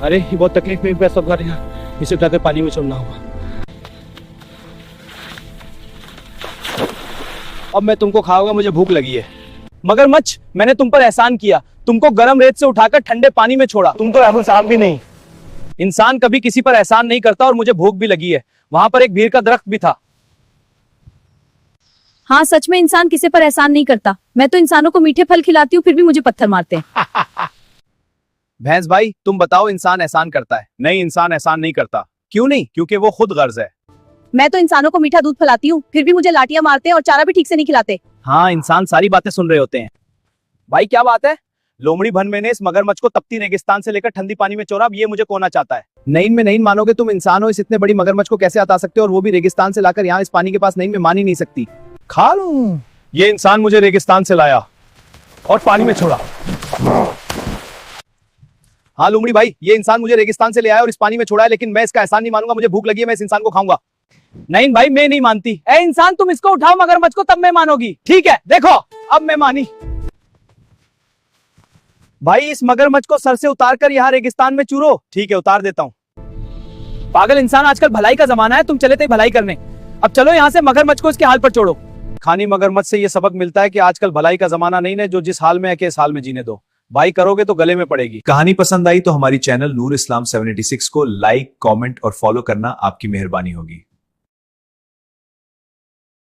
अरे ये बहुत तकलीफ में पैसा उठा रहा, इसे उठाकर पानी में छोड़ना होगा। अब मैं तुमको खाऊंगा, मुझे भूख लगी है। मगरमच्छ, मैंने तुम पर एहसान किया, तुमको गर्म रेत से उठाकर ठंडे पानी में छोड़ा। तुम तो इंसान भी नहीं। इंसान कभी किसी पर एहसान नहीं करता, और मुझे भूख भी लगी है। वहां पर एक भीड़ का दरख्त भी था। हाँ, सच में इंसान किसी पर एहसान नहीं करता। मैं तो इंसानों को मीठे फल खिलाती हूँ, फिर भी मुझे पत्थर मारते हैं। भैंस भाई, तुम बताओ, इंसान एहसान करता है? नहीं, इंसान एहसान नहीं करता। क्यों नहीं? क्योंकि वो खुद गर्ज है। मैं तो इंसानों को मीठा दूध पिलाती हूँ, फिर भी मुझे लाठियां मारते हैं और चारा भी ठीक से नहीं खिलाते। हाँ, इंसान सारी बातें सुन रहे होते हैं। भाई क्या बात है? लोमड़ी भन मैंने इस मगरमच्छ को तपती रेगिस्तान से लेकर ठंडी पानी में छोड़ा, अब ये मुझे कोना चाहता है। नहीं में नहीं मानोगे तुम, इंसान हो, इस इतने बड़ी मगरमच्छ को कैसे हटा सकते हो, और वो भी रेगिस्तान से लाकर यहाँ इस पानी के पास? नहीं, मैं मान ही नहीं सकती। खा लूं। ये इंसान मुझे रेगिस्तान से लाया और पानी में छोड़ा। हाँ लोमड़ी भाई, ये इंसान मुझे रेगिस्तान से ले आया और इस पानी में छोड़ा है, लेकिन मैं इसका एहसान नहीं मानूंगा। मुझे भूख लगी है, मैं इस इंसान को खाऊंगा। नहीं भाई, मैं नहीं मानती। ए इंसान, तुम इसको उठाओ मगरमच्छ को, तब मैं मानोगी। ठीक है, देखो अब मैं मानी। भाई इस मगरमच्छ को सर से उतार कर यहाँ रेगिस्तान में चूरो। ठीक है, उतार देता हूँ। पागल इंसान, आजकल भलाई का जमाना है, तुम चले थे भलाई करने। अब चलो यहाँ से मगरमच्छ को इसके हाल पर छोड़ो। खानी मगरमच्छ से ये सबक मिलता है कि आजकल भलाई का जमाना नहीं है, जो जिस हाल में है कि इस हाल में जीने दो। भाई करोगे तो गले में पड़ेगी। कहानी पसंद आई तो हमारी चैनल नूर इस्लाम 76 को लाइक, कमेंट और फॉलो करना आपकी मेहरबानी होगी।